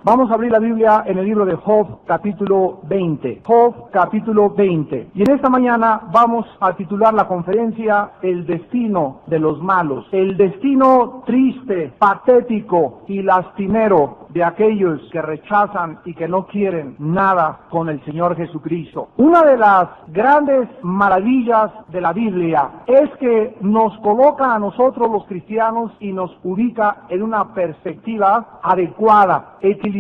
Vamos a abrir la Biblia en el libro de Job, capítulo 20. Job, capítulo 20. Y en esta mañana vamos a titular la conferencia El destino de los malos. El destino triste, patético y lastimero de aquellos que rechazan y que no quieren nada con el Señor Jesucristo. Una de las grandes maravillas de la Biblia es que nos coloca a nosotros los cristianos y nos ubica en una perspectiva adecuada, equilibrada,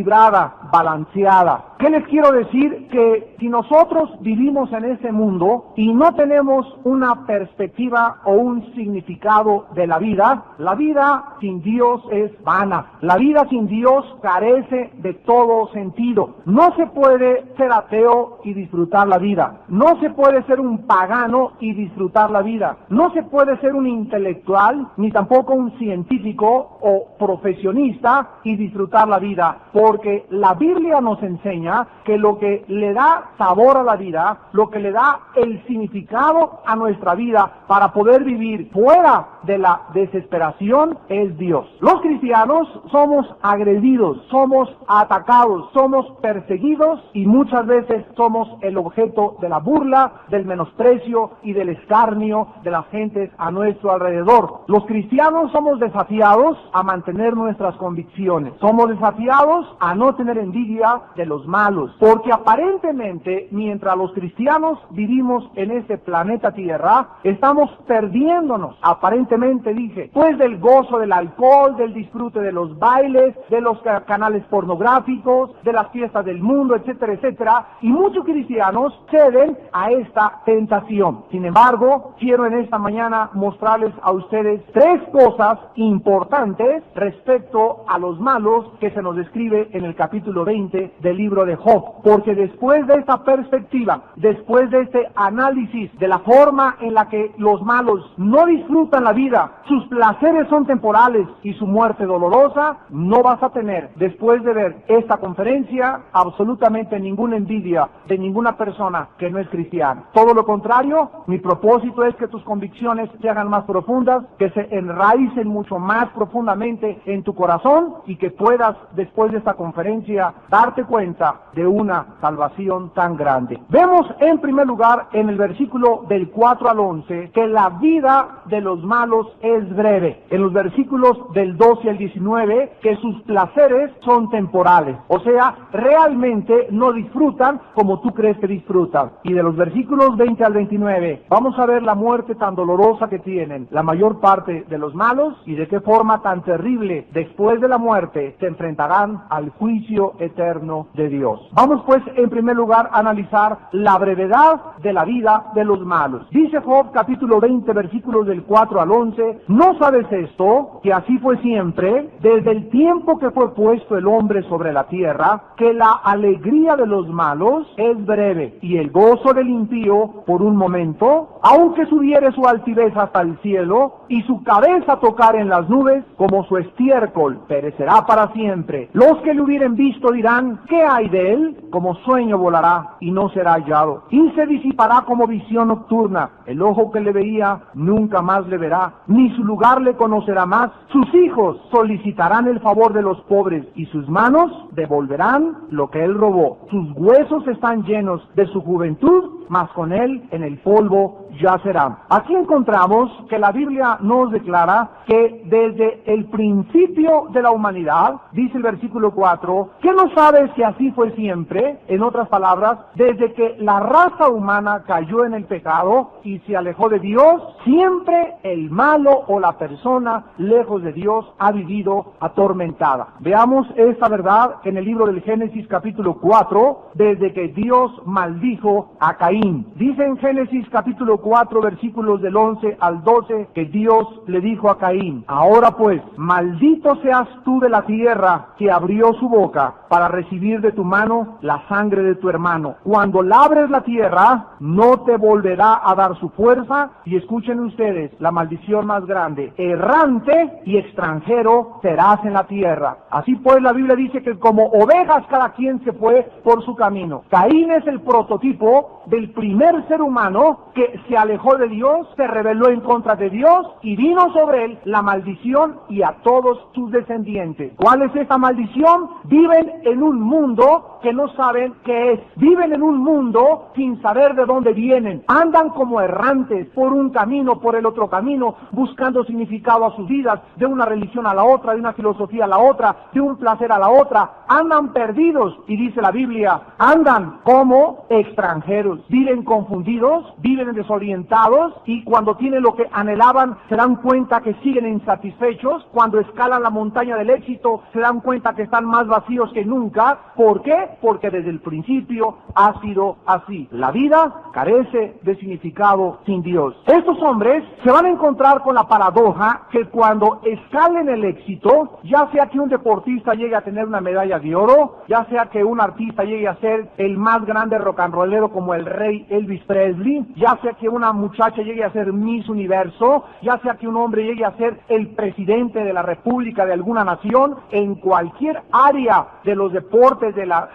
balanceada. ¿Qué les quiero decir? Que si nosotros vivimos en este mundo y no tenemos una perspectiva o un significado de la vida sin Dios es vana. La vida sin Dios carece de todo sentido. No se puede ser ateo y disfrutar la vida. No se puede ser un pagano y disfrutar la vida. No se puede ser un intelectual, ni tampoco un científico o profesionista y disfrutar la vida. Porque la Biblia nos enseña que lo que le da sabor a la vida, lo que le da el significado a nuestra vida para poder vivir fuera de la desesperación es Dios. Los cristianos somos agredidos, somos atacados, somos perseguidos y muchas veces somos el objeto de la burla, del menosprecio y del escarnio de las gentes a nuestro alrededor. Los cristianos somos desafiados a mantener nuestras convicciones, somos desafiados a no tener envidia de los malos, porque aparentemente mientras los cristianos vivimos en este planeta Tierra, estamos perdiéndonos, aparentemente dije, pues del gozo del alcohol, del disfrute de los bailes, de los canales pornográficos, de las fiestas del mundo, etcétera, etcétera, y muchos cristianos ceden a esta tentación. Sin embargo, quiero en esta mañana mostrarles a ustedes tres cosas importantes respecto a los malos que se nos describe en el capítulo 20 del libro de Job, porque después de esta perspectiva, después de este análisis de la forma en la que los malos no disfrutan la vida, sus placeres son temporales y su muerte dolorosa, no vas a tener, después de ver esta conferencia, absolutamente ninguna envidia de ninguna persona que no es cristiana. Todo lo contrario, mi propósito es que tus convicciones se hagan más profundas, que se enraicen mucho más profundamente en tu corazón y que puedas, después de esta conferencia, darte cuenta de una salvación tan grande. Vemos en primer lugar en el versículo del 4 al 11 que la vida de los malos es breve. En los versículos del 12 al 19 que sus placeres son temporales. O sea, realmente no disfrutan como tú crees que disfrutan. Y de los versículos 20 al 29 vamos a ver la muerte tan dolorosa que tienen la mayor parte de los malos y de qué forma tan terrible después de la muerte se enfrentarán al juicio eterno de Dios. Vamos pues en primer lugar a analizar la brevedad de la vida de los malos. Dice Job capítulo 20 versículos del 4 al 11, ¿no sabes esto? Que así fue siempre, desde el tiempo que fue puesto el hombre sobre la tierra, que la alegría de los malos es breve y el gozo del impío por un momento, aunque subiere su altivez hasta el cielo y su cabeza tocar en las nubes, como su estiércol perecerá para siempre. Los que le hubieren visto dirán, ¿qué hay de él? Como sueño volará y no será hallado, y se disipará como visión nocturna. El ojo que le veía nunca más le verá, ni su lugar le conocerá más. Sus hijos solicitarán el favor de los pobres, y sus manos devolverán lo que él robó. Sus huesos están llenos de su juventud, mas con él en el polvo yacerá. Aquí encontramos que la Biblia nos declara que desde el principio de la humanidad, dice el versículo 4, que no sabe si así fue siempre, en otras palabras, desde que la raza humana cayó en el pecado y se alejó de Dios, siempre el malo o la persona lejos de Dios ha vivido atormentada. Veamos esta verdad en el libro del Génesis capítulo 4, desde que Dios maldijo a Caín. Dice en Génesis capítulo 4 versículos del 11 al 12 que Dios le dijo a Caín, ahora pues, maldito seas tú de la tierra que abrió su boca para recibir de tu mano la sangre de tu hermano. Cuando labres la tierra, no te volverá a dar su fuerza, y escuchen ustedes la maldición más grande, errante y extranjero serás en la tierra. Así pues la Biblia dice que como ovejas cada quien se fue por su camino. Caín es el prototipo del el primer ser humano que se alejó de Dios, se rebeló en contra de Dios y vino sobre él la maldición y a todos sus descendientes. ¿Cuál es esta maldición? Viven en un mundo que no saben qué es. Viven en un mundo sin saber de dónde vienen. Andan como errantes por un camino, por el otro camino, buscando significado a sus vidas, de una religión a la otra, de una filosofía a la otra, de un placer a la otra. Andan perdidos y dice la Biblia, andan como extranjeros. Viven confundidos, viven desorientados y cuando tienen lo que anhelaban se dan cuenta que siguen insatisfechos. Cuando escalan la montaña del éxito se dan cuenta que están más vacíos que nunca. ¿Por qué? Porque desde el principio ha sido así. La vida carece de significado sin Dios. Estos hombres se van a encontrar con la paradoja que cuando escalen el éxito, ya sea que un deportista llegue a tener una medalla de oro, ya sea que un artista llegue a ser el más grande rock and rollero como el rey Elvis Presley, ya sea que una muchacha llegue a ser Miss Universo, ya sea que un hombre llegue a ser el presidente de la república de alguna nación, en cualquier área de los deportes, de la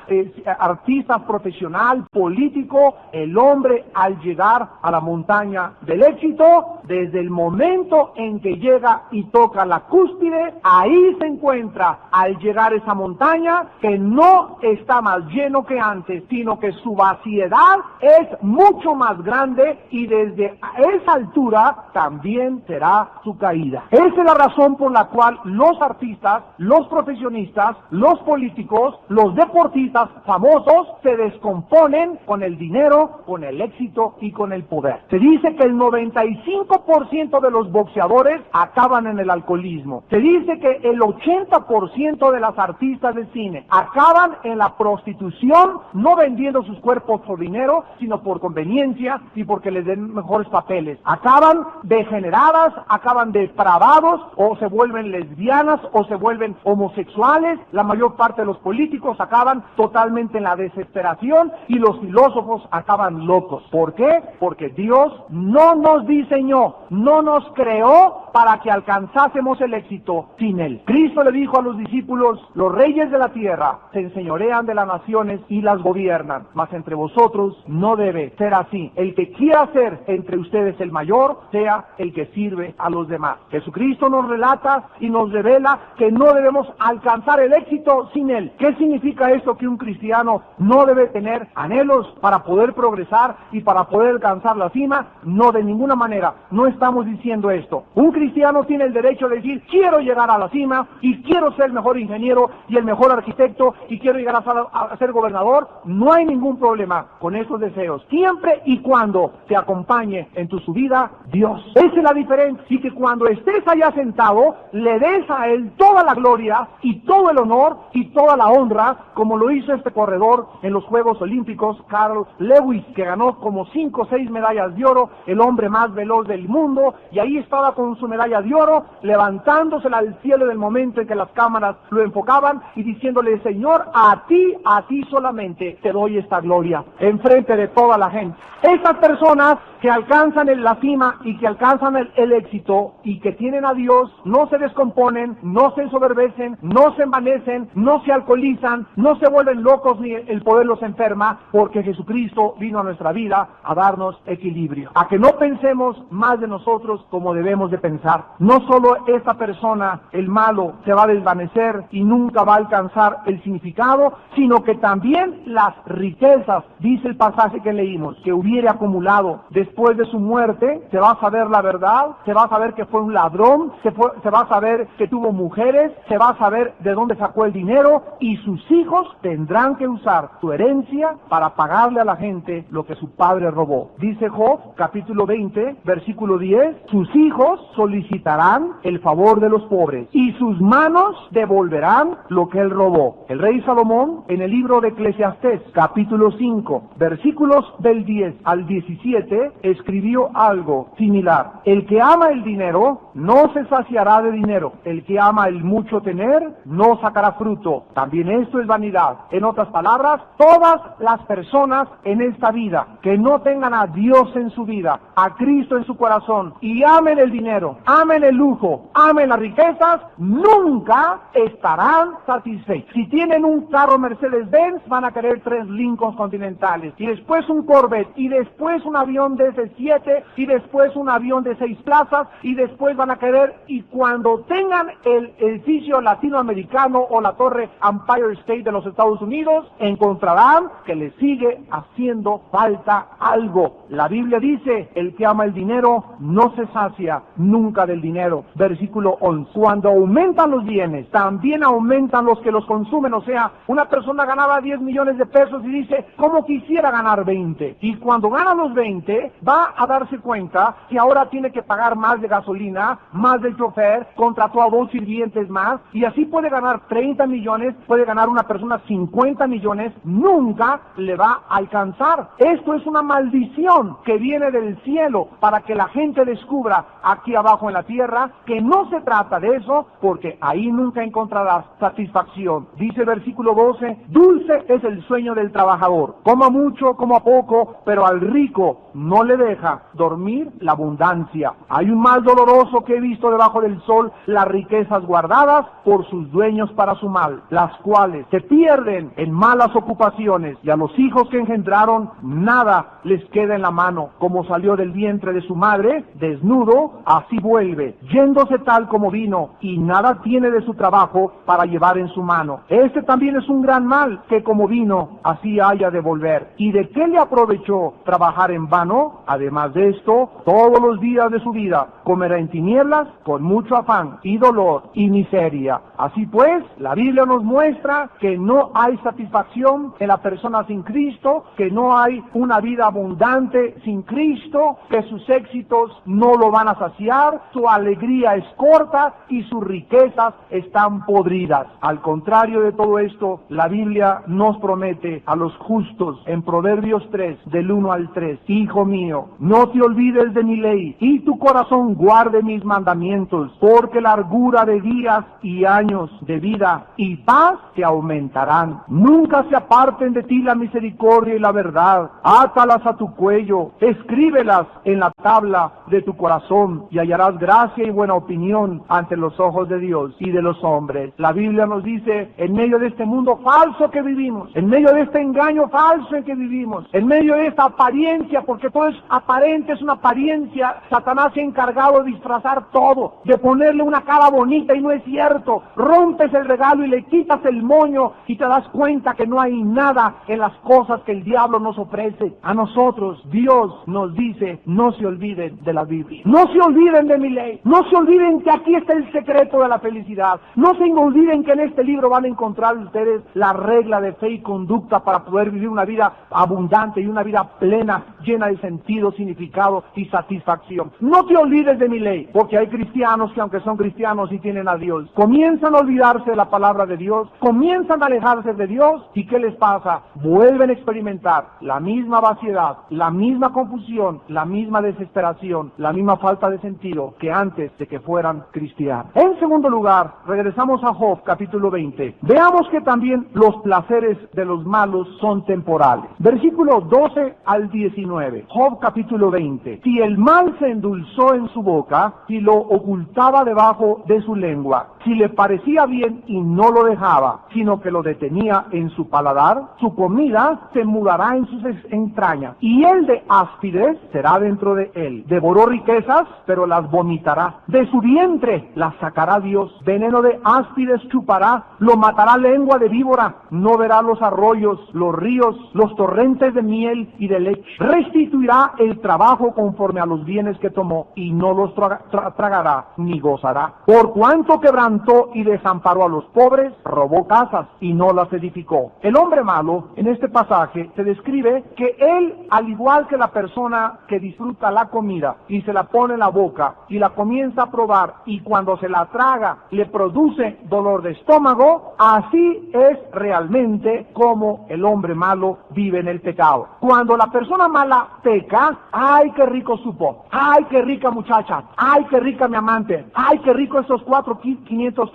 artista profesional, político, el hombre al llegar a la montaña del éxito, desde el momento en que llega y toca la cúspide, ahí se encuentra al llegar a esa montaña que no está más lleno que antes, sino que su vaciedad es mucho más grande y desde esa altura también será su caída. Esa es la razón por la cual los artistas, los profesionistas, los políticos, los deportistas famosos se descomponen con el dinero, con el éxito y con el poder. Se dice que el 95% de los boxeadores acaban en el alcoholismo. Se dice que el 80% de las artistas de cine acaban en la prostitución, no vendiendo sus cuerpos por dinero, sino por conveniencia y porque les den mejores papeles. Acaban degeneradas, acaban depravados, o se vuelven lesbianas, o se vuelven homosexuales. La mayor parte de los políticos acaban totalmente en la desesperación y los filósofos acaban locos. ¿Por qué? Porque Dios no nos diseñó, no nos creó para que alcanzásemos el éxito sin Él. Cristo le dijo a los discípulos, los reyes de la tierra se enseñorean de las naciones y las gobiernan, mas entre vosotros no debe ser así. El que quiera ser entre ustedes el mayor, sea el que sirve a los demás. Jesucristo nos relata y nos revela que no debemos alcanzar el éxito sin Él. ¿Qué significa esto? Que un cristiano no debe tener anhelos para poder progresar y para poder alcanzar la cima. No, de ninguna manera, no estamos diciendo esto. Un cristiano tiene el derecho de decir, quiero llegar a la cima y quiero ser el mejor ingeniero y el mejor arquitecto y quiero llegar a ser gobernador. No hay ningún problema con esos deseos, siempre y cuando te acompañe en tu subida Dios. Esa es la diferencia, y que cuando estés allá sentado, le des a Él toda la gloria y todo el honor y toda la honra, como lo hizo este corredor en los Juegos Olímpicos, Carl Lewis, que ganó como 5 o 6 medallas de oro, el hombre más veloz del mundo, y ahí estaba con su medalla de oro, levantándosela al cielo en el momento en que las cámaras lo enfocaban y diciéndole, Señor, a ti solamente te doy esta gloria, enfrente de toda la gente. Estas personas que alcanzan la cima y que alcanzan el éxito y que tienen a Dios, no se descomponen, no se ensoberbecen, no se envanecen, no se alcoholizan, no se vuelven locos ni el poder los enferma, porque Jesucristo vino a nuestra vida a darnos equilibrio, a que no pensemos más de nosotros como debemos de pensar. No solo esta persona, el malo, se va a desvanecer y nunca va a alcanzar el significado, sino que también las riquezas, dice el pasaje que leímos, que hubiere acumulado después de su muerte, se va a saber la verdad, se va a saber que fue un ladrón, se va a saber que tuvo mujeres, se va a saber de dónde sacó el dinero, y sus hijos tendrán que usar su herencia para pagarle a la gente lo que su padre robó. Dice Job, capítulo 20, versículo 10, sus hijos solicitarán el favor de los pobres, y sus manos devolverán lo que él robó. El rey Salomón, en el libro de Eclesiastés, capítulo 5, versículos del 10 al 17, escribió algo similar. El que ama el dinero no se saciará de dinero. El que ama el mucho tener no sacará fruto. También esto es vanidad. En otras palabras, todas las personas en esta vida que no tengan a Dios en su vida, a Cristo en su corazón, y amen el dinero, dinero, amen el lujo, amen las riquezas, nunca estarán satisfechos. Si tienen un carro Mercedes-Benz, van a querer 3 Lincolns Continentales, y después un Corvette, y después un avión de DC-7, y después un avión de 6 plazas, y después van a querer, y cuando tengan el edificio latinoamericano o la torre Empire State de los Estados Unidos, encontrarán que les sigue haciendo falta algo. La Biblia dice, el que ama el dinero no se sacia nunca del dinero. Versículo 11. Cuando aumentan los bienes, también aumentan los que los consumen. O sea, una persona ganaba 10 millones de pesos y dice, ¿cómo quisiera ganar 20? Y cuando gana los 20, va a darse cuenta que ahora tiene que pagar más de gasolina, más del chofer, contrató a 2 sirvientes más, y así puede ganar 30 millones, puede ganar una persona 50 millones, nunca le va a alcanzar. Esto es una maldición que viene del cielo para que la gente descubra aquí abajo en la tierra que no se trata de eso, porque ahí nunca encontrarás satisfacción. Dice el versículo 12, dulce es el sueño del trabajador, coma mucho, coma poco, pero al rico no le deja dormir la abundancia. Hay un mal doloroso que he visto debajo del sol, las riquezas guardadas por sus dueños para su mal, las cuales se pierden en malas ocupaciones, y a los hijos que engendraron nada les queda en la mano. Como salió del vientre de su madre, desnudo, así vuelve, yéndose tal como vino, y nada tiene de su trabajo para llevar en su mano. Este también es un gran mal, que como vino, así haya de volver. ¿Y de qué le aprovechó trabajar en vano? Además de esto, todos los días de su vida comerá en tinieblas, con mucho afán y dolor y miseria. Así pues, la Biblia nos muestra que no hay satisfacción en la persona sin Cristo, que no hay una vida abundante sin Cristo, que sus éxitos no lo van a saciar, su alegría es corta y sus riquezas están podridas. Al contrario de todo esto, la Biblia nos promete a los justos en Proverbios 3, del 1 al 3, hijo mío, no te olvides de mi ley, y tu corazón guarde mis mandamientos, porque largura de días y años de vida y paz te aumentarán. Nunca se aparten de ti la misericordia y la verdad, átalas a tu cuello, escríbelas en la tabla de tu corazón, y hallarás gracia y buena opinión ante los ojos de Dios y de los hombres. La Biblia nos dice, en medio de este mundo falso que vivimos, en medio de este engaño falso en que vivimos, en medio de esta apariencia, porque todo es aparente, es una apariencia, Satanás se ha encargado de disfrazar todo, de ponerle una cara bonita y no es cierto. Rompes el regalo y le quitas el moño y te das cuenta que no hay nada en las cosas que el diablo nos ofrece. A nosotros, Dios nos dice, no se olviden de la Biblia, no se olviden de mi ley, no se olviden que aquí está el secreto de la felicidad, no se olviden que en este libro van a encontrar ustedes la regla de fe y conducta para poder vivir una vida abundante y una vida plena, llena de sentido, significado y satisfacción. No te olvides de mi ley, porque hay cristianos que aunque son cristianos y tienen a Dios, comienzan a olvidarse de la palabra de Dios, comienzan a alejarse de Dios, ¿y qué les pasa? Vuelven a experimentar la misma vaciedad, la misma confusión, la misma desesperación, la misma falta de sentido que antes de que fueran cristianos. En segundo lugar, regresamos a Job capítulo 20. Veamos que también los placeres de los malos son temporales. Versículo 12 al 19. Job capítulo 20. Si el mal se endulzó en su boca, si lo ocultaba debajo de su lengua, si le parecía bien y no lo dejaba, sino que lo detenía en su paladar, su comida se mudará en sus entrañas, y el de áspides será dentro de él. Devoró riquezas, pero las vomitará. De su vientre las sacará Dios. Veneno de áspides chupará, lo matará lengua de víbora. No verá los arroyos, los ríos, los torrentes de miel y de leche. Restituirá el trabajo conforme a los bienes que tomó, y no los tragará ni gozará. Por cuanto quebrantó y desamparó a los pobres, robó casas y no las edificó. El hombre malo, en este pasaje, se describe que él, al igual que la persona que disfruta la comida y se la pone en la boca y la comienza a probar, y cuando se la traga le produce dolor de estómago, así es realmente como el hombre malo vive en el pecado. Cuando la persona mala peca, ¡ay, qué rico supo! ¡Ay, qué rica muchacha! ¡Ay, qué rica mi amante! ¡Ay, qué rico esos 500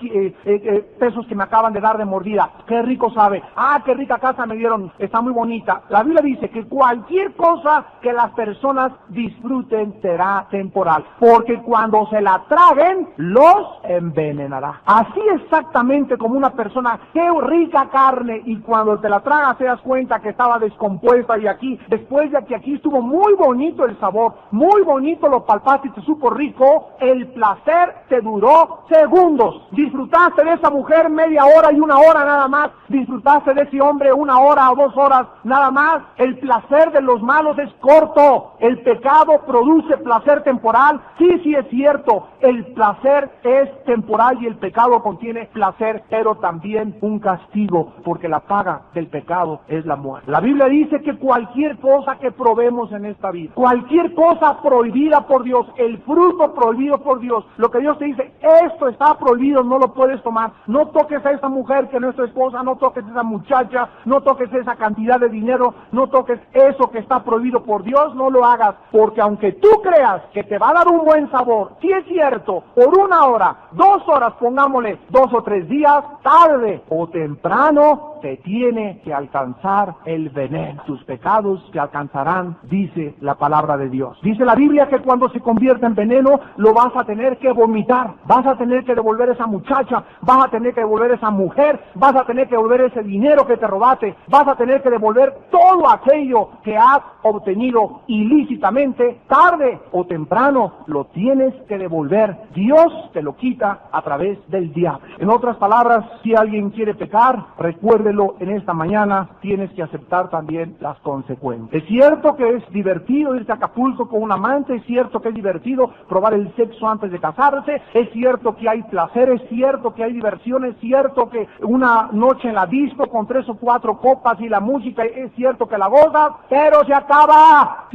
pesos que me acaban de dar de mordida! ¡Qué rico sabe! ¡Ah, qué rica casa me dieron! Está muy bonita. La Biblia dice que cualquier cosa que las personas disfruten será temporal, porque porque cuando se la traguen, los envenenará. Así exactamente como una persona, qué rica carne, y cuando te la tragas te das cuenta que estaba descompuesta, y aquí, después de que aquí estuvo muy bonito el sabor, muy bonito, lo palpaste y te supo rico, el placer te duró segundos. Disfrutaste de esa mujer media hora y una hora nada más, disfrutaste de ese hombre una hora o 2 horas nada más. El placer de los malos es corto, el pecado produce placer temporal. Sí es cierto, el placer es temporal y el pecado contiene placer, pero también un castigo, porque la paga del pecado es la muerte. La Biblia dice que cualquier cosa que probemos en esta vida, cualquier cosa prohibida por Dios, el fruto prohibido por Dios, lo que Dios te dice, esto está prohibido, no lo puedes tomar, no toques a esa mujer que no es tu esposa, no toques a esa muchacha, no toques esa cantidad de dinero, no toques eso que está prohibido por Dios, no lo hagas, porque aunque tú creas que te va a dar un buen sabor, si es cierto, por 1 hora, 2 horas, pongámosle 2 o 3 días, tarde o temprano, te tiene que alcanzar el veneno. Tus pecados te alcanzarán, dice la palabra de Dios. Dice la Biblia que cuando se convierta en veneno, lo vas a tener que vomitar, vas a tener que devolver esa muchacha, vas a tener que devolver esa mujer, vas a tener que devolver ese dinero que te robaste, vas a tener que devolver todo aquello que has obtenido ilícitamente, tarde o temprano lo tienes que devolver. Dios te lo quita a través del diablo. En otras palabras, si alguien quiere pecar, recuérdelo en esta mañana, tienes que aceptar también las consecuencias. Es cierto que es divertido irse a Acapulco con un amante, es cierto que es divertido probar el sexo antes de casarse, es cierto que hay placer, es cierto que hay diversión, es cierto que una noche en la disco con 3 o 4 copas y la música, es cierto que la gozas, pero se acaba,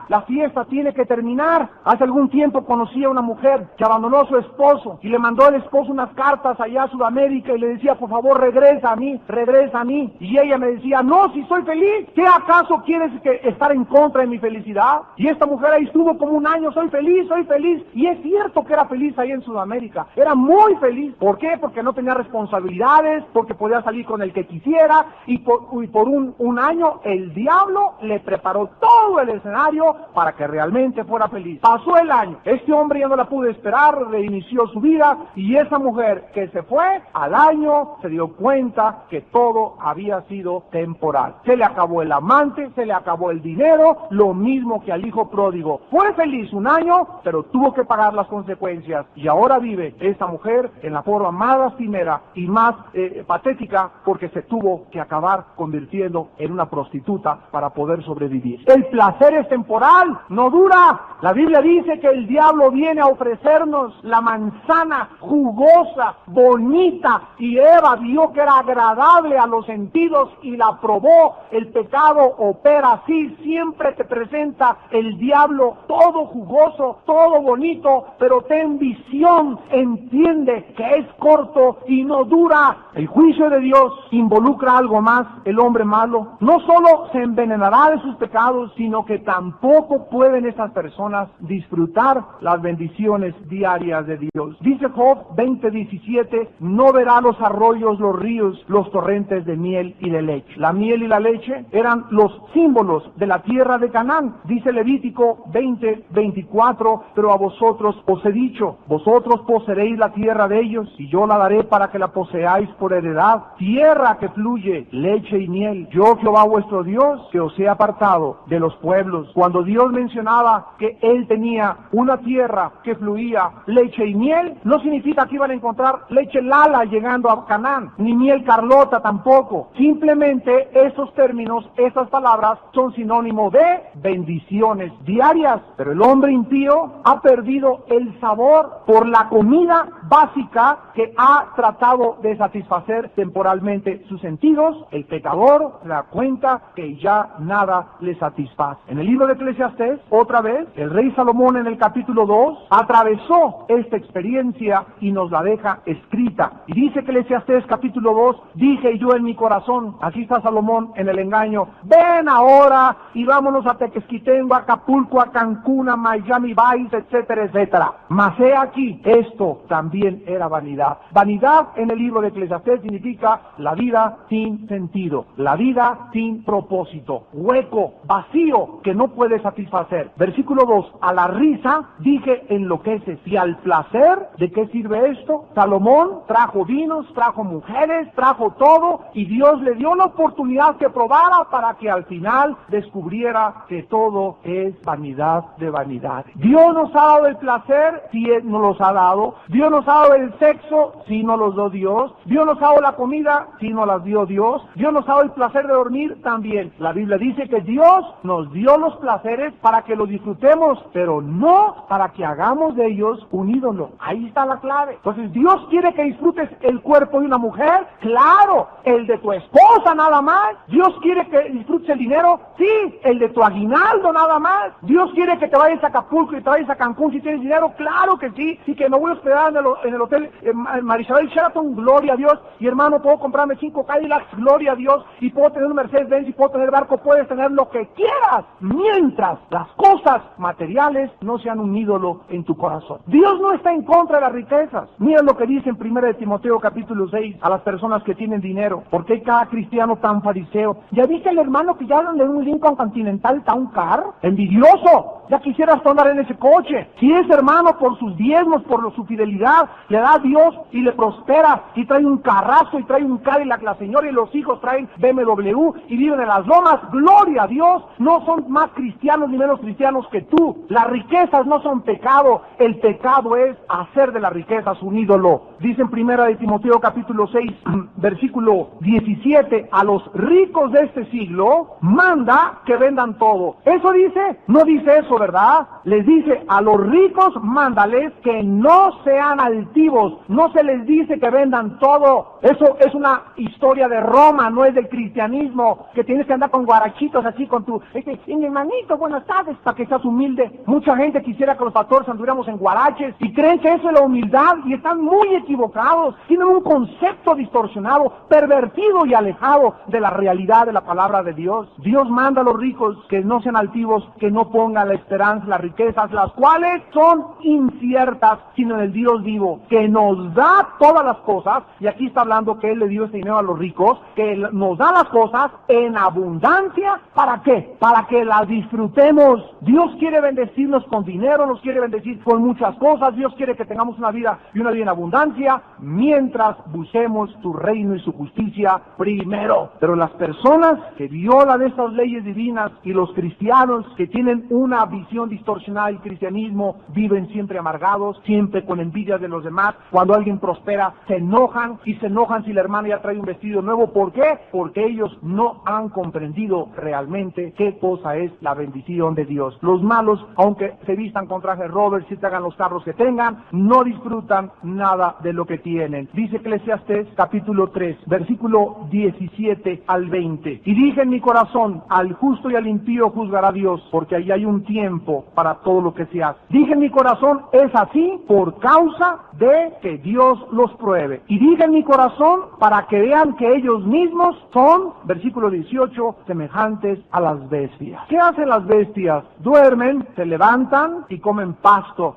la fiesta tiene que terminar. Hace algún tiempo conocí a una mujer que abandonó a su esposo y le mandó al esposo unas cartas allá a Sudamérica y le decía, por favor, regresa a mí, y ella me decía, no, si soy feliz, ¿qué acaso quieres estar en contra de mi felicidad? Y esta mujer ahí estuvo como 1 año, soy feliz, y es cierto que era feliz ahí en Sudamérica, era muy feliz. ¿Por qué? Porque no tenía responsabilidades, porque podía salir con el que quisiera, y por un año el diablo le preparó todo el escenario para que realmente fuera feliz. Pasó el año, este hombre ya no la pudo esperar, reinició su vida, y esa mujer que se fue, al año se dio cuenta que todo había sido temporal. Se le acabó el amante, se le acabó el dinero, lo mismo que al hijo pródigo. Fue feliz 1 año, pero tuvo que pagar las consecuencias, y ahora vive esta mujer en la forma más lastimera y más patética, porque se tuvo que acabar convirtiendo en una prostituta para poder sobrevivir. El placer es temporal, no dura. La Biblia dice que el diablo viene a ofrecernos la manzana jugosa, bonita, y Eva vio que era agradable a los sentidos y la probó. El pecado opera así, siempre te presenta el diablo todo jugoso, todo bonito, pero ten visión, entiende que es corto y no dura. El juicio de Dios involucra algo más. El hombre malo no solo se envenenará de sus pecados, sino que tampoco pueden esas personas disfrutar las bendiciones diarias de Dios. Dice Job 20:17, no verá los arroyos, los ríos, los torrentes de miel y de leche. La miel y la leche eran los símbolos de la tierra de Canaán. Dice Levítico 20:24, pero a vosotros os he dicho, vosotros poseeréis la tierra de ellos, y yo la daré para que la poseáis por heredad, tierra que fluye leche y miel. Yo, Jehová vuestro Dios, que os he apartado de los pueblos. Cuando Dios mencionaba que Él tenía una tierra que fluía leche y miel, no significa que iban a encontrar leche Lala llegando a Canaán, ni miel Carlota tampoco. Simplemente esos términos, esas palabras son sinónimo de bendiciones diarias. Pero el hombre impío ha perdido el sabor por la comida básica que ha tratado de satisfacer temporalmente sus sentidos. El pecador se da cuenta que ya nada le satisface. En el libro de Eclesiastés, otra vez, el rey Salomón en el capítulo 2 atravesó esta experiencia y nos la deja escrita. Y dice Eclesiastés capítulo 2, dice dije yo en mi corazón, aquí está Salomón en el engaño, ven ahora y vámonos a Tequesquitengo, a Acapulco, a Cancún, a Miami Vice, etcétera, etcétera. Mas he aquí, esto también era vanidad. Vanidad en el libro de Eclesiastés significa la vida sin sentido, la vida sin propósito, hueco, vacío, que no puede satisfacer. Versículo 2, a la risa dije enloqueces, y al placer, ¿de qué sirve esto? Salomón trajo vinos, trajo mujeres, trajo todo, y Dios le dio la oportunidad que probara para que al final descubriera que todo es vanidad de vanidad. Dios nos ha dado el placer, sí nos los ha dado. Dios nos ha dado el sexo, sí nos los dio Dios. Dios nos ha dado la comida, sí nos las dio Dios. Dios nos ha dado el placer de dormir también. La Biblia dice que Dios nos dio los placeres para que los disfrutemos, pero no para que hagamos de ellos un ídolo. Ahí está la clave. Entonces, Dios quiere que disfrutes el cuerpo de una mujer, claro, el de tu esposa nada más. Dios quiere que disfrutes el dinero, sí, el de tu aguinaldo nada más. Dios quiere que te vayas a Acapulco y te vayas a Cancún si tienes dinero, claro que sí, y que me voy a hospedar en el hotel Marisabel Sheraton, gloria a Dios, y hermano, puedo comprarme 5 Cadillacs, gloria a Dios, y puedo tener un Mercedes-Benz, y puedo tener barco, puedes tener lo que quieras, mientras las cosas materiales no sean un ídolo en tu corazón. Dios no está en contra de las riquezas. Mira lo que dice en 1 de Timoteo capítulo 6 a las personas que tienen dinero. ¿Por qué cada cristiano tan fariseo? ¿Ya viste el hermano que ya anda en un Lincoln Continental Town Car? Envidioso. Ya quisieras tú andar en ese coche. Si ese hermano por sus diezmos, por su fidelidad, le da a Dios y le prospera, y trae un carrazo y trae un Cadillac, la señora y los hijos traen BMW y viven en las lomas, gloria a Dios, no son más cristianos ni menos cristianos que tú. Las riquezas no son pecado, el pecado es hacer de las riquezas un ídolo. Dice en 1 de Timoteo capítulo 6, versículo 17, a los ricos de este siglo manda que vendan todo. ¿Eso dice? No dice eso, ¿verdad? Les dice a los ricos, mándales que no sean altivos, no se les dice que vendan todo. Eso es una historia de Roma, no es del cristianismo, que tienes que andar con guarachitos así con tu, mi hermanito, buenas tardes, para que seas humilde. Mucha gente quisiera que los pastores anduviéramos en guaraches y creen que eso es la humildad y están muy equivocados, tienen un concepto distorsionado, pervertido y alejado de la realidad de la palabra de Dios. Dios manda a los ricos que no sean altivos, que no pongan la esperanza, las riquezas, las cuales son inciertas, sino en el Dios vivo, que nos da todas las cosas, y aquí está hablando que Él le dio ese dinero a los ricos, que nos da las cosas en abundancia. ¿Para qué? Para que las disfrutemos. Dios quiere bendecirnos con dinero, nos quiere bendecir con muchas cosas. Dios quiere que tengamos una vida y una vida en abundancia, mientras busquemos su reino y su justicia primero. Pero las personas que violan estas leyes divinas y los cristianos que tienen una visión distorsionada del cristianismo, viven siempre amargados, siempre con envidia de los demás. Cuando alguien prospera, se enojan, y se enojan si la hermana ya trae un vestido nuevo. ¿Por qué? Porque ellos no han comprendido realmente qué cosa es la bendición de Dios. Los malos, aunque se vistan con traje Robert, si tengan los carros que tengan, no disfrutan nada de lo que tienen. Dice Eclesiastés capítulo 3, versículo 17 al 20. Y dije en mi corazón, al justo y al impío juzgará Dios, porque ahí hay un tiempo para todo lo que se hace. Dije en mi corazón, es así por causa de que Dios los pruebe. Y dije en mi corazón, para que vean que ellos mismos son, versículo 18, semejantes a las bestias. ¿Qué hacen las bestias? Duermen, se levantan y comen pasto,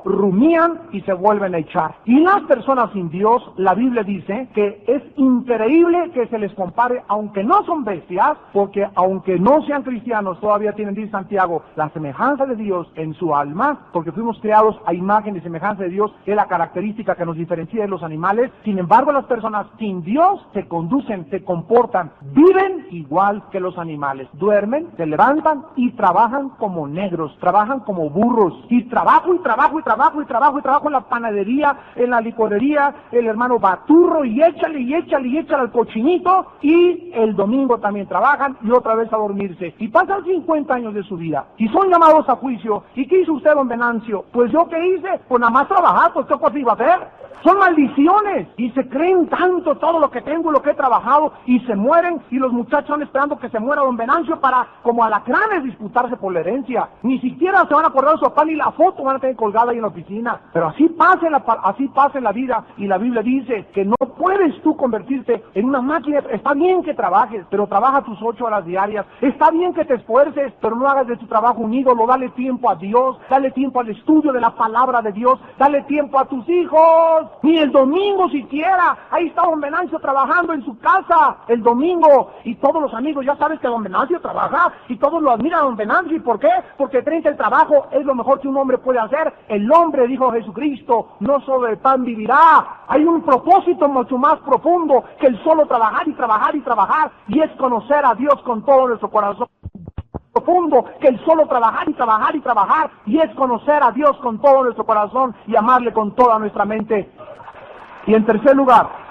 rumían y se vuelven a echar. Y las personas sin Dios, la Biblia dice que es increíble que se les compare, aunque no son bestias, porque aunque no sean cristianos, todavía tienen, dice Santiago, la semejanza de Dios en su alma, porque fuimos creados a imagen y semejanza de Dios, que es la característica que nos diferencia de los animales. Sin embargo, las personas sin Dios se conducen, se comportan, viven igual que los animales. Duermen, se levantan y trabajan como negros, trabajan como burros, y trabajo en la panadería, en la licorería, el hermano baturro, y échale al cochinito, y el domingo también trabajan y otra vez a dormirse. Y pasan 50 años de su vida vida. Y son llamados a juicio. ¿Y qué hizo usted, don Venancio? Pues yo, ¿qué hice? Pues nada más trabajar, pues ¿qué cosa iba a hacer? Son maldiciones, y se creen tanto todo lo que tengo y lo que he trabajado, y se mueren, y los muchachos están esperando que se muera don Venancio para, como alacranes, disputarse por la herencia. Ni siquiera se van a acordar de su papá, ni la foto van a tener colgada ahí en la oficina. Pero así pasa en la vida, y la Biblia dice que no puedes tú convertirte en una máquina. Está bien que trabajes, pero trabaja tus 8 horas diarias. Está bien que te esfuerces, pero no hagas de tu trabajo un ídolo. Dale tiempo a Dios, dale tiempo al estudio de la palabra de Dios, dale tiempo a tus hijos. Ni el domingo siquiera. Ahí está don Venancio trabajando en su casa el domingo, y todos los amigos, ya sabes que don Venancio trabaja, y todos lo admiran a don Venancio. ¿Y por qué? Porque 30 el trabajo es lo mejor que un hombre puede hacer. El hombre, dijo Jesucristo, no solo de pan vivirá. Hay un propósito mucho más profundo que el solo trabajar y trabajar y trabajar, y es conocer a Dios con todo nuestro corazón. Profundo que el solo trabajar y trabajar y trabajar, y es conocer a Dios con todo nuestro corazón y amarle con toda nuestra mente. Y en tercer lugar,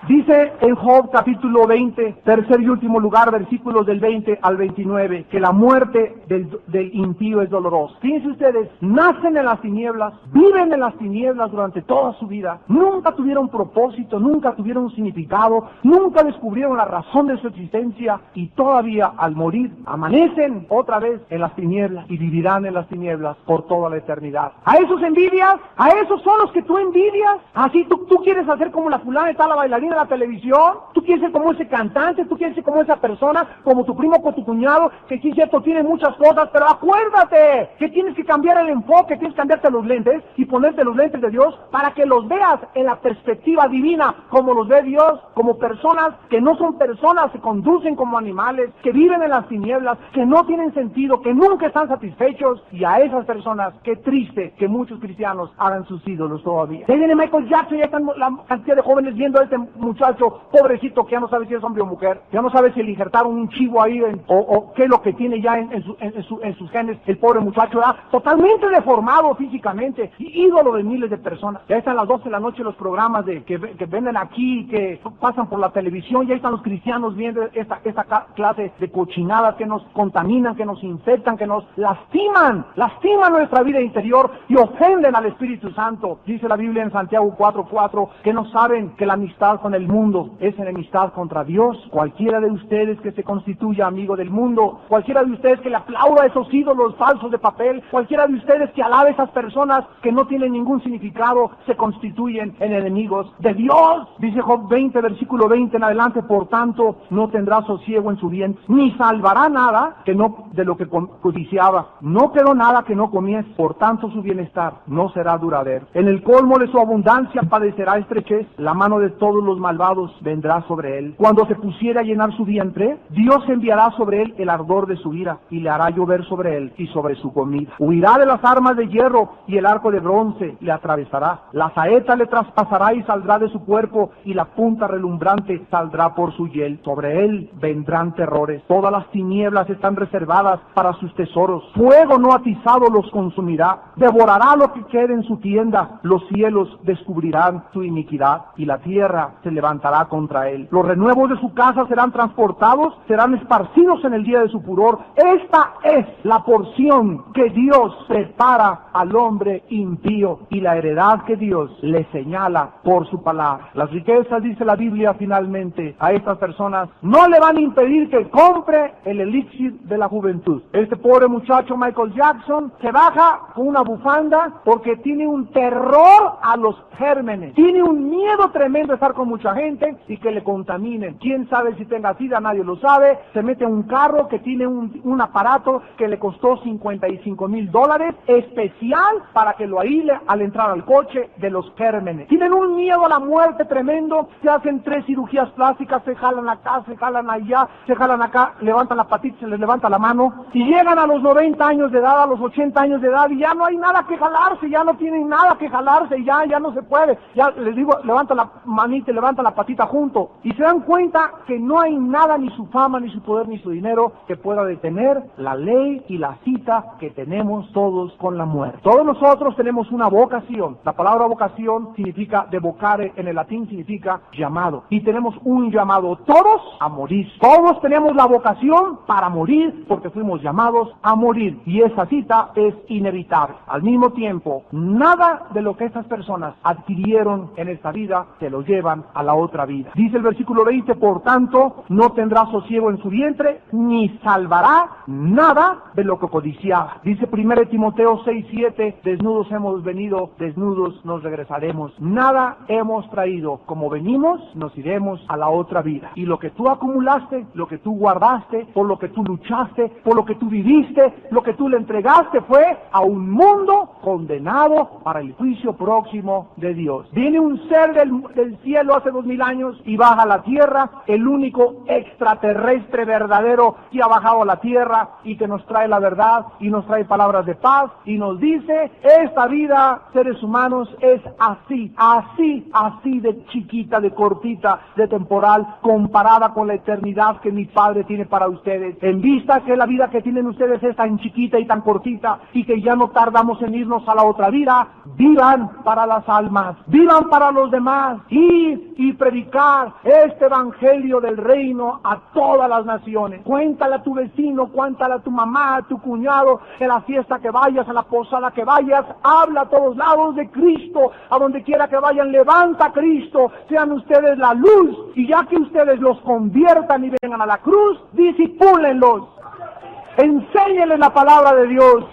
dice en Job capítulo 20, tercer y último lugar, versículos del 20 al 29, que la muerte del impío es dolorosa. Fíjense ustedes, nacen en las tinieblas, viven en las tinieblas durante toda su vida, nunca tuvieron propósito, nunca tuvieron un significado, nunca descubrieron la razón de su existencia, y todavía al morir amanecen otra vez en las tinieblas y vivirán en las tinieblas por toda la eternidad. ¿A esos envidias? ¿A esos son los que tú envidias? Así tú quieres hacer como la fulana está, la bailarina de la televisión, tú quieres ser como ese cantante, tú quieres ser como esa persona, como tu primo con tu cuñado, que sí es cierto, tiene muchas cosas, pero acuérdate que tienes que cambiar el enfoque, tienes que cambiarte los lentes y ponerte los lentes de Dios para que los veas en la perspectiva divina, como los ve Dios, como personas que no son personas, se conducen como animales, que viven en las tinieblas, que no tienen sentido, que nunca están satisfechos. Y a esas personas, qué triste que muchos cristianos hagan sus ídolos todavía. Ya viene Michael Jackson, ya están la cantidad de jóvenes viendo a este muchacho pobrecito que ya no sabe si es hombre o mujer, ya no sabe si le injertaron un chivo ahí o qué es lo que tiene ya en sus genes el pobre muchacho, ya totalmente deformado físicamente, ídolo de miles de personas. Ya están las 12 de la noche los programas que venden aquí, que pasan por la televisión, ya están los cristianos viendo esta clase de cochinadas que nos contaminan, que nos infectan, que nos lastiman nuestra vida interior y ofenden al Espíritu Santo. Dice la Biblia en Santiago 4:4 que no saben que la amistad con el mundo es enemistad contra Dios. Cualquiera de ustedes que se constituya amigo del mundo, cualquiera de ustedes que le aplauda a esos ídolos falsos de papel, cualquiera de ustedes que alabe a esas personas que no tienen ningún significado, se constituyen en enemigos de Dios. Dice Job 20, versículo 20 en adelante: por tanto, no tendrá sosiego en su bien, ni salvará nada que no de lo que codiciaba. No quedó nada que no comiese, por tanto su bienestar no será duradero. En el colmo de su abundancia padecerá estrechez, la mano de todos los malvados vendrá sobre él. Cuando se pusiera a llenar su vientre, Dios enviará sobre él el ardor de su ira, y le hará llover sobre él y sobre su comida. Huirá de las armas de hierro, y el arco de bronce le atravesará. La saeta le traspasará y saldrá de su cuerpo, y la punta relumbrante saldrá por su hiel. Sobre él vendrán terrores. Todas las tinieblas están reservadas para sus tesoros. Fuego no atizado los consumirá. Devorará lo que quede en su tienda. Los cielos descubrirán su iniquidad, y la tierra se levantará contra él. Los renuevos de su casa serán transportados, serán esparcidos en el día de su furor. Esta es la porción que Dios prepara al hombre impío, y la heredad que Dios le señala por su palabra. Las riquezas, dice la Biblia, finalmente a estas personas no le van a impedir que compre el elixir de la juventud. Este pobre muchacho Michael Jackson se baja con una bufanda porque tiene un terror a los gérmenes, tiene un miedo tremendo de estar con mucha gente y que le contaminen. Quién sabe si tenga sida, nadie lo sabe. Se mete en un carro que tiene un aparato que le costó $55,000, especial para que lo aísle al entrar al coche de los gérmenes. Tienen un miedo a la muerte tremendo. Se hacen 3 cirugías plásticas, se jalan acá, se jalan allá, se jalan acá, levantan la patita, se les levanta la mano, y llegan a los 90 años de edad, a los 80 años de edad, y ya no hay nada que jalarse, ya no tienen nada que jalarse, y ya no se puede. Ya les digo, levanta la manita, levantan la patita junto y se dan cuenta que no hay nada, ni su fama, ni su poder, ni su dinero, que pueda detener la ley y la cita que tenemos todos con la muerte. Todos nosotros tenemos una vocación. La palabra vocación significa, de vocare en el latín significa llamado. Y tenemos un llamado todos a morir. Todos tenemos la vocación para morir porque fuimos llamados a morir. Y esa cita es inevitable. Al mismo tiempo, nada de lo que estas personas adquirieron en esta vida se lo llevan a la otra vida. Dice el versículo 20, por tanto, no tendrá sosiego en su vientre, ni salvará nada de lo que codiciaba. Dice 1 Timoteo 6:7, desnudos hemos venido, desnudos nos regresaremos. Nada hemos traído, como venimos, nos iremos a la otra vida. Y lo que tú acumulaste, lo que tú guardaste, por lo que tú luchaste, por lo que tú viviste, lo que tú le entregaste fue a un mundo condenado para el juicio próximo de Dios. Viene un ser del cielo hace 2000 años y baja a la tierra, el único extraterrestre verdadero que ha bajado a la tierra y que nos trae la verdad y nos trae palabras de paz y nos dice, esta vida, seres humanos, es así de chiquita, de cortita, de temporal, comparada con la eternidad que mi Padre tiene para ustedes. En vista que la vida que tienen ustedes es tan chiquita y tan cortita y que ya no tardamos en irnos a la otra vida, vivan para las almas, vivan para los demás, ir y predicar este evangelio del reino a todas las naciones. Cuéntale a tu vecino, cuéntale a tu mamá, a tu cuñado, en la fiesta que vayas, a la posada que vayas, habla a todos lados de Cristo, a donde quiera que vayan, levanta a Cristo, sean ustedes la luz, y ya que ustedes los conviertan y vengan a la cruz, disipúlenlos, enséñenles la palabra de Dios.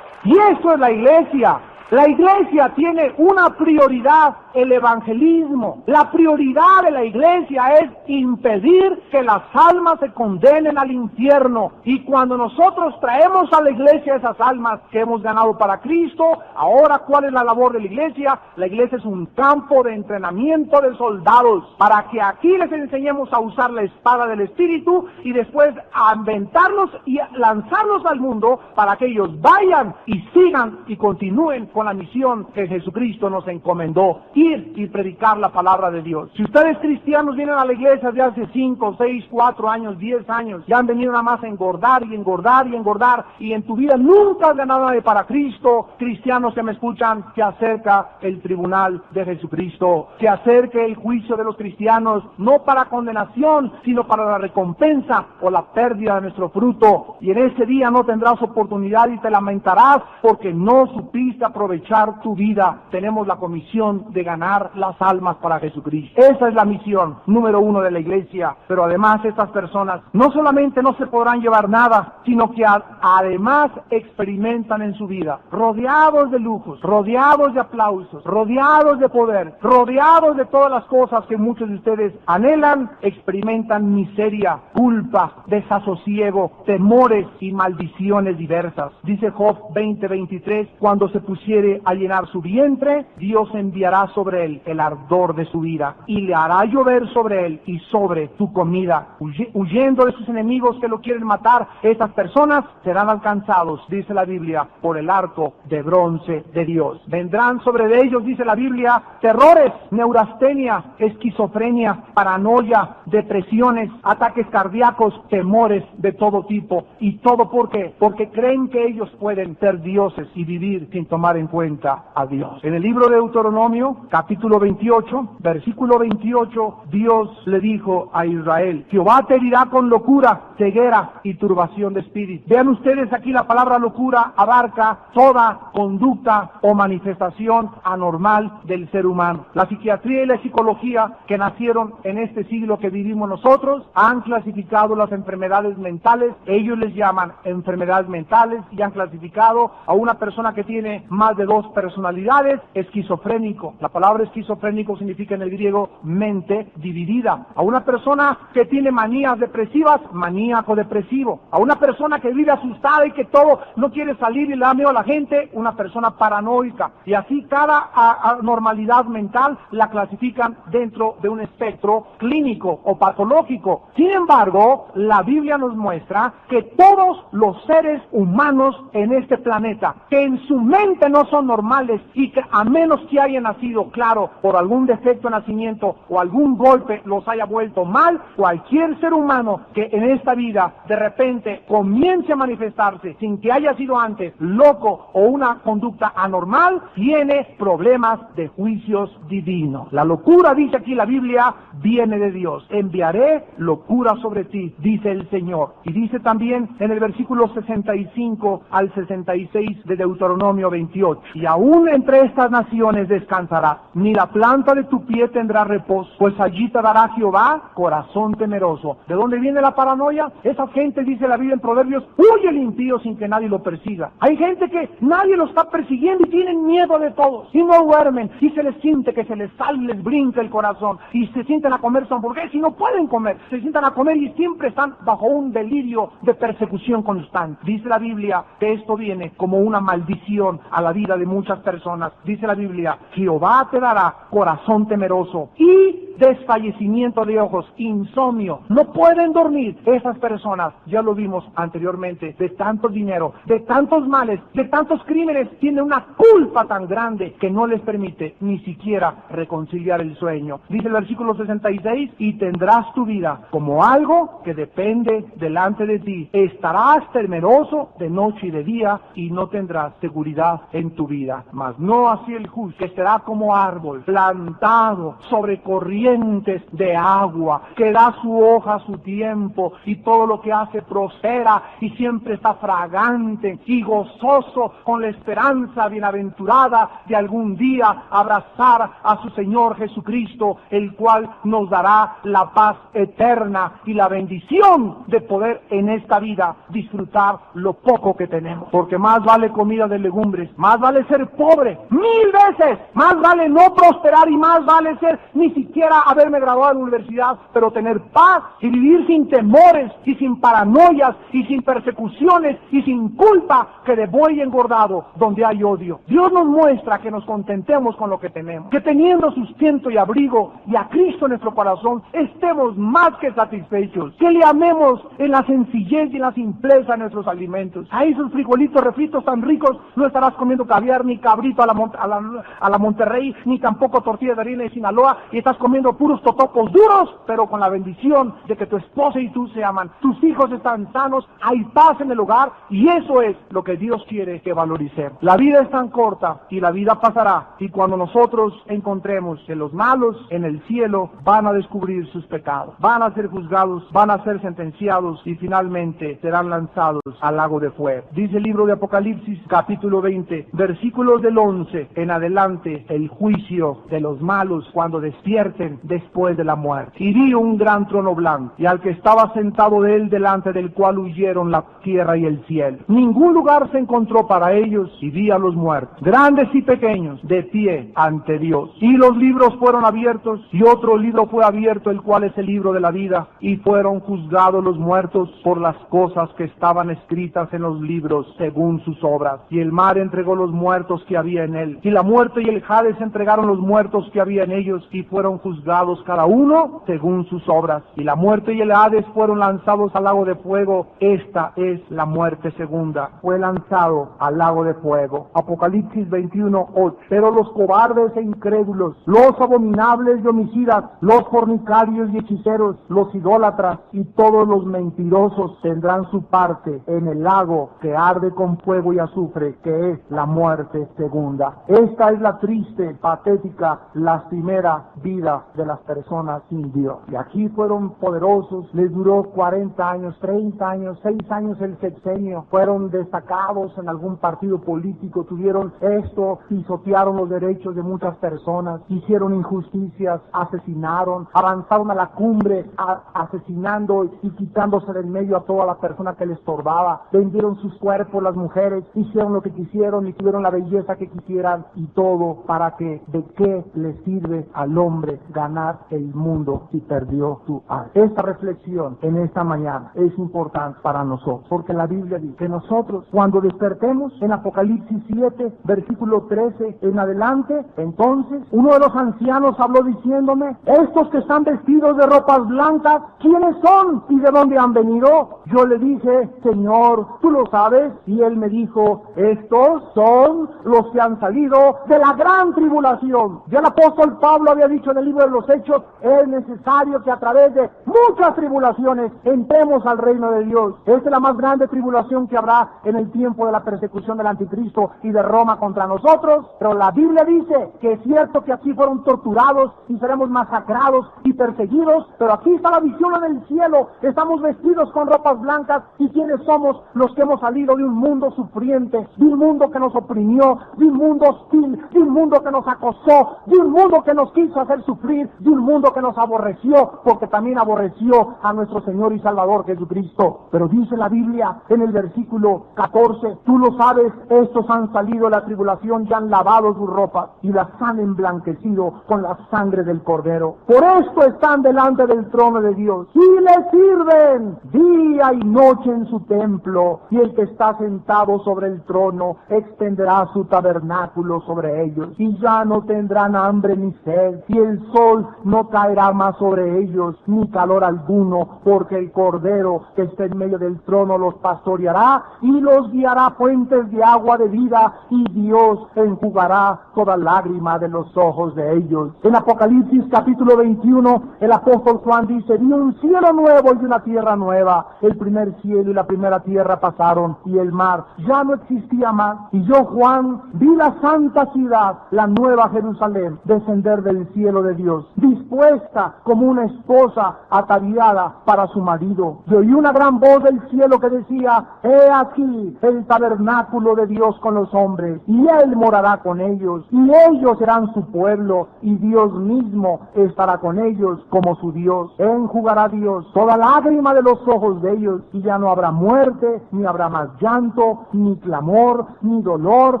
Y eso es la iglesia. La iglesia tiene una prioridad, el evangelismo. La prioridad de la iglesia es impedir que las almas se condenen al infierno. Y cuando nosotros traemos a la iglesia esas almas que hemos ganado para Cristo, ahora ¿cuál es la labor de la iglesia? La iglesia es un campo de entrenamiento de soldados, para que aquí les enseñemos a usar la espada del Espíritu y después a inventarlos y a lanzarlos al mundo para que ellos vayan y sigan y continúen con la misión que Jesucristo nos encomendó, ir y predicar la palabra de Dios. Si ustedes cristianos vienen a la iglesia de hace 5, 6, 4 años, 10 años, ya han venido nada más a engordar y engordar y engordar, y en tu vida nunca has ganado nada para Cristo, cristianos que me escuchan, se acerca el tribunal de Jesucristo, se acerca el juicio de los cristianos, no para condenación, sino para la recompensa o la pérdida de nuestro fruto, y en ese día no tendrás oportunidad y te lamentarás porque no supiste aprovechar tu vida. Tenemos la comisión de ganar las almas para Jesucristo. Esa es la misión número 1 de la iglesia. Pero además estas personas no solamente no se podrán llevar nada, sino que además experimentan en su vida, rodeados de lujos, rodeados de aplausos, rodeados de poder, rodeados de todas las cosas que muchos de ustedes anhelan, experimentan miseria, culpa, desasosiego, temores y maldiciones diversas. Dice Job 20:23, cuando se pusiere a llenar su vientre, Dios enviará sobre él el ardor de su vida y le hará llover sobre él y sobre su comida. Huyendo de sus enemigos que lo quieren matar, estas personas serán alcanzados, dice la Biblia, por el arco de bronce de Dios. Vendrán sobre ellos, dice la Biblia, terrores, neurastenia, esquizofrenia, paranoia, depresiones, ataques cardíacos, temores de todo tipo. ¿Y todo por qué? Porque creen que ellos pueden ser dioses y vivir sin tomar en cuenta a Dios. En el libro de Deuteronomio, capítulo 28, versículo 28, Dios le dijo a Israel, Jehová te herirá con locura, ceguera y turbación de espíritu. Vean ustedes aquí, la palabra locura abarca toda conducta o manifestación anormal del ser humano. La psiquiatría y la psicología que nacieron en este siglo que vivimos nosotros han clasificado las enfermedades mentales. Ellos les llaman enfermedades mentales y han clasificado a una persona que tiene más de 2 personalidades, esquizofrénico. La palabra esquizofrénico significa en el griego mente dividida. A una persona que tiene manías depresivas, maníaco depresivo. A una persona que vive asustada y que todo no quiere salir y le da miedo a la gente, una persona paranoica. Y así cada anormalidad mental la clasifican dentro de un espectro clínico o patológico. Sin embargo, la Biblia nos muestra que todos los seres humanos en este planeta, que en su mente no son normales y que a menos que hayan nacido sido, claro, por algún defecto de nacimiento o algún golpe los haya vuelto mal, cualquier ser humano que en esta vida de repente comience a manifestarse sin que haya sido antes loco o una conducta anormal, tiene problemas de juicios divinos. La locura, dice aquí la Biblia, viene de Dios. Enviaré locura sobre ti, dice el Señor. Y dice también en el versículo 65 al 66 de Deuteronomio 28, y aún entre estas naciones descansarás, ni la planta de tu pie tendrá reposo, pues allí te dará Jehová corazón temeroso. ¿De dónde viene la paranoia? Esa gente, dice la Biblia en Proverbios, huye el impío sin que nadie lo persiga. Hay gente que nadie lo está persiguiendo y tienen miedo de todos, y no duermen, y se les siente que se les sale, les brinca el corazón, y se sienten a comer su hamburguesa y no pueden comer, se sientan a comer y siempre están bajo un delirio de persecución constante. Dice la Biblia que esto viene como una maldición a la vida de muchas personas. Dice la Biblia, Jehová te dará corazón temeroso y desfallecimiento de ojos, insomnio, no pueden dormir. Esas personas, ya lo vimos anteriormente, de tanto dinero, de tantos males, de tantos crímenes, tienen una culpa tan grande que no les permite ni siquiera reconciliar el sueño. Dice el versículo 66, y tendrás tu vida como algo que depende delante de ti. Estarás temeroso de noche y de día y no tendrás seguridad en tu vida. Mas no así el justo, que será como árbol plantado sobre corrientes de agua, que da su hoja a su tiempo y todo lo que hace prospera y siempre está fragante y gozoso con la esperanza bienaventurada de algún día abrazar a su Señor Jesucristo, el cual nos dará la paz eterna y la bendición de poder en esta vida disfrutar lo poco que tenemos. Porque más vale comida de legumbres, más vale ser pobre 1000 veces, más vale no prosperar y más vale ser ni siquiera haberme graduado en la universidad, pero tener paz y vivir sin temores y sin paranoias y sin persecuciones y sin culpa, que de buey engordado donde hay odio. Dios nos muestra que nos contentemos con lo que tenemos, que teniendo sustento y abrigo y a Cristo en nuestro corazón, estemos más que satisfechos, que le amemos en la sencillez y en la simpleza de nuestros alimentos. Ahí esos frijolitos refritos tan ricos, no estarás comiendo caviar ni cabrito a la Monterrey, ni tampoco tortillas de harina de Sinaloa, y estás comiendo puros totopos duros, pero con la bendición de que tu esposa y tú se aman, tus hijos están sanos, hay paz en el hogar, y eso es lo que Dios quiere que valoricemos. La vida es tan corta y la vida pasará, y cuando nosotros encontremos que los malos en el cielo van a descubrir sus pecados, van a ser juzgados, van a ser sentenciados y finalmente serán lanzados al lago de fuego. Dice el libro de Apocalipsis capítulo 20, versículos del 11 en adelante, el juicio de los malos cuando despierten después de la muerte. Y vi un gran trono blanco, y al que estaba sentado de él, delante del cual huyeron la tierra y el cielo. Ningún lugar se encontró para ellos, y vi a los muertos, grandes y pequeños, de pie ante Dios. Y los libros fueron abiertos, y otro libro fue abierto, el cual es el libro de la vida, y fueron juzgados los muertos por las cosas que estaban escritas en los libros, según sus obras. Y el mar entregó los muertos que había en él, y la muerte y el Hades entregaron los muertos que había en ellos, y fueron juzgados cada uno según sus obras. Y la muerte y el Hades fueron lanzados al lago de fuego. Esta es la muerte segunda, fue lanzado al lago de fuego. Apocalipsis 21:8. Pero los cobardes e incrédulos, los abominables y homicidas, los fornicarios y hechiceros, los idólatras y todos los mentirosos tendrán su parte en el lago que arde con fuego y azufre, que es la muerte segunda. Esta es la triste, patética, lastimera vida de las personas sin Dios. Y aquí fueron poderosos, les duró 40 años, 30 años, 6 años el sexenio, fueron destacados en algún partido político, tuvieron esto, pisotearon los derechos de muchas personas, hicieron injusticias, asesinaron, avanzaron a la cumbre asesinando y quitándose del medio a toda la persona que les estorbaba, vendieron sus cuerpos las mujeres, hicieron lo que quisieron y tuvieron la belleza que quisieran, y todo para que, ¿de qué les sirve al hombre ganar el mundo si perdió tu alma? Esta reflexión en esta mañana es importante para nosotros, porque la Biblia dice que nosotros, cuando despertemos, en Apocalipsis 7, versículo 13 en adelante, entonces uno de los ancianos habló diciéndome: estos que están vestidos de ropas blancas, ¿quiénes son y de dónde han venido? Yo le dije: Señor, tú lo sabes. Y él me dijo: estos son los que han salido de la gran tribulación. Ya el apóstol Pablo había dicho en el libro de los Hechos: es necesario que a través de muchas tribulaciones entremos al reino de Dios. Esta es la más grande tribulación que habrá en el tiempo de la persecución del anticristo y de Roma contra nosotros. Pero la Biblia dice que es cierto que aquí fueron torturados y seremos masacrados y perseguidos, pero aquí está la visión en el cielo. Estamos vestidos con ropas blancas. ¿Y quiénes somos? Los que hemos salido de un mundo sufriente, de un mundo que nos oprimió, de un mundo hostil, de un mundo que nos acosó, de un mundo que nos quiso hacer sufrir, de un mundo que nos aborreció, porque también aborreció a nuestro Señor y Salvador Jesucristo. Pero dice la Biblia en el versículo 14: tú lo sabes, estos han salido de la tribulación y han lavado sus ropas y las han emblanquecido con la sangre del Cordero. Por esto están delante del trono de Dios y le sirven día y noche en su templo, y el que está sentado sobre el trono extenderá su tabernáculo sobre ellos, y ya no tendrán hambre ni sed, y el sol no caerá más sobre ellos, ni calor alguno, porque el Cordero que está en medio del trono los pastoreará y los guiará a fuentes de agua de vida, y Dios enjugará toda lágrima de los ojos de ellos. En Apocalipsis capítulo 21, el apóstol Juan dice: vi un cielo nuevo y una tierra nueva. El primer cielo y la primera tierra pasaron, y el mar ya no existía más. Y yo, Juan, vi la santa ciudad, la nueva Jerusalén, descender del cielo de Dios, dispuesta como una esposa ataviada para su marido. Y oí una gran voz del cielo que decía: he aquí el tabernáculo de Dios con los hombres, y Él morará con ellos, y ellos serán su pueblo, y Dios mismo estará con ellos como su Dios. Enjugará Dios toda lágrima de los ojos de ellos, y ya no habrá muerte, ni habrá más llanto, ni clamor, ni dolor,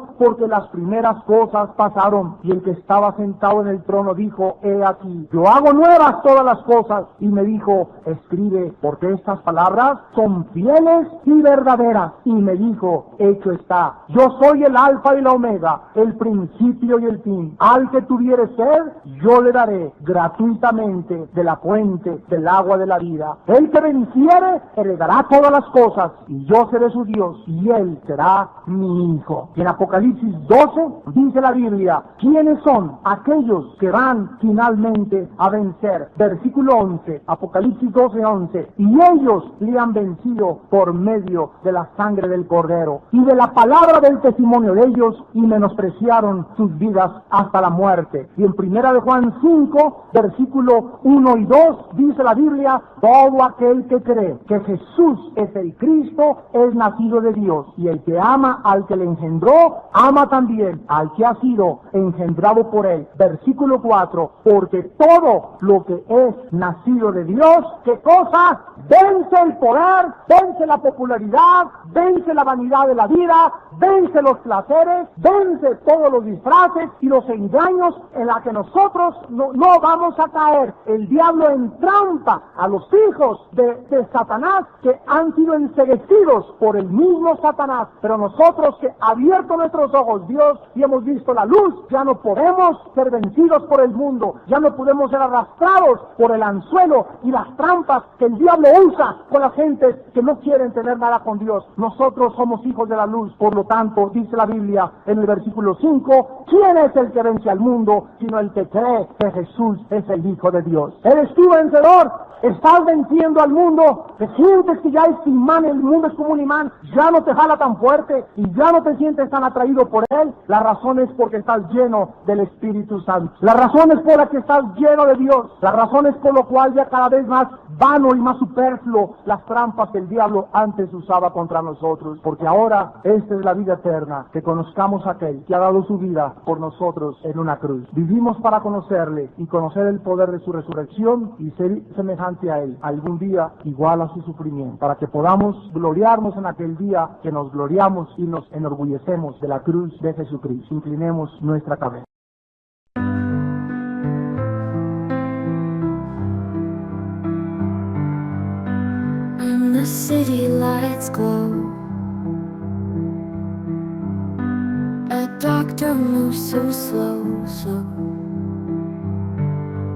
porque las primeras cosas pasaron. Y el que estaba sentado en el trono dijo: he aquí, yo hago nuevas todas las cosas. Y me dijo: escribe, porque estas palabras son fieles y verdaderas. Y me dijo: hecho está, yo soy el alfa y la omega, el principio y el fin. Al que tuviere sed, yo le daré gratuitamente de la fuente del agua de la vida. El que venciere heredará todas las cosas, y yo seré su Dios, y él será mi hijo. Y en Apocalipsis 12 dice la Biblia: ¿quiénes son aquellos que van finalmente a vencer? Versículo 11, Apocalipsis 12, 11. Y ellos le han vencido por medio de la sangre del Cordero y de la palabra del testimonio de ellos, y menospreciaron sus vidas hasta la muerte. Y en primera de Juan 5, versículo 1 y 2, dice la Biblia: todo aquel que cree que Jesús es el Cristo es nacido de Dios, y el que ama al que le engendró, ama también al que ha sido engendrado por él. Versículo 4, porque todo lo que es nacido de Dios, ¿qué cosa? Vence el poder, vence la popularidad, vence la vanidad de la vida, vence los placeres, vence todos los disfraces y los engaños en la que nosotros no vamos a caer. El diablo entrampa a los hijos de Satanás, que han sido enceguecidos por el mismo Satanás. Pero nosotros, que abierto nuestros ojos Dios y hemos visto la luz, ya no podemos ser vencidos por el mundo, ya no podemos ser arrastrados por el anzuelo y las trampas que el diablo usa con las gentes que no quieren tener nada con Dios. Nosotros somos hijos de la luz. Por lo tanto, dice la Biblia en el versículo 5: ¿quién es el que vence al mundo sino el que cree que Jesús es el Hijo de Dios? ¿Eres tú vencedor? ¿Estás venciendo al mundo? ¿Te sientes que ya este imán, el mundo es como un imán, ya no te jala tan fuerte y ya no te sientes tan atraído por él? La razón es porque estás lleno del Espíritu Santo. La razón es por la que estás lleno de Dios. La razón es por lo cual ya cada vez más vano y más superfluo las trampas que el diablo antes usaba contra nosotros. Porque ahora esta es la vida eterna, que conozcamos a aquel que ha dado su vida por nosotros en una cruz. Vivimos para conocerle y conocer el poder de su resurrección y ser semejante a él, algún día igual a su sufrimiento, para que podamos gloriarnos en aquel día que nos gloriamos y nos enorgullecemos de la cruz de Jesucristo. Inclinemos nuestra cabeza. the city lights glow, a doctor moves so slow,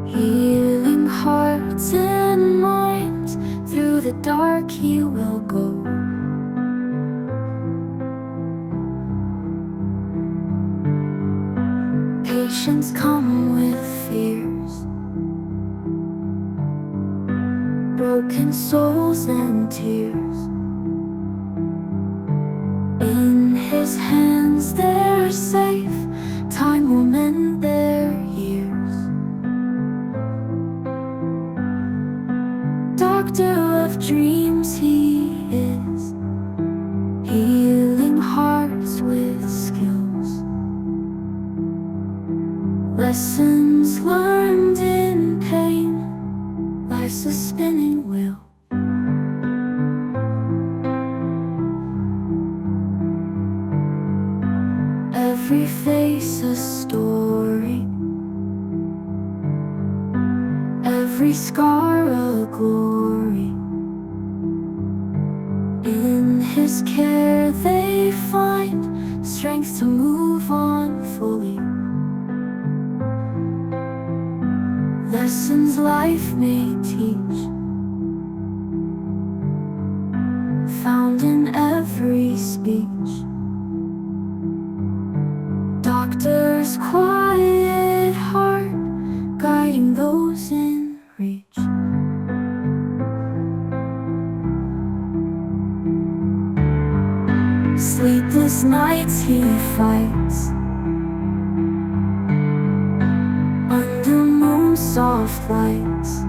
healing hearts and minds. Through the dark he will go. Patients come with fears, broken souls and tears. In his hands they're safe, time will mend their years. Doctor of dreams he is, healing hearts with skills. Lessons learned in pain, life's a spinning wheel. Every face a story, every scar a glory. In his care they find strength to move on fully. Lessons life may teach, found in every speech. Doctor's quiet heart, guiding those in reach. Sleepless nights he fights, under moon's soft lights.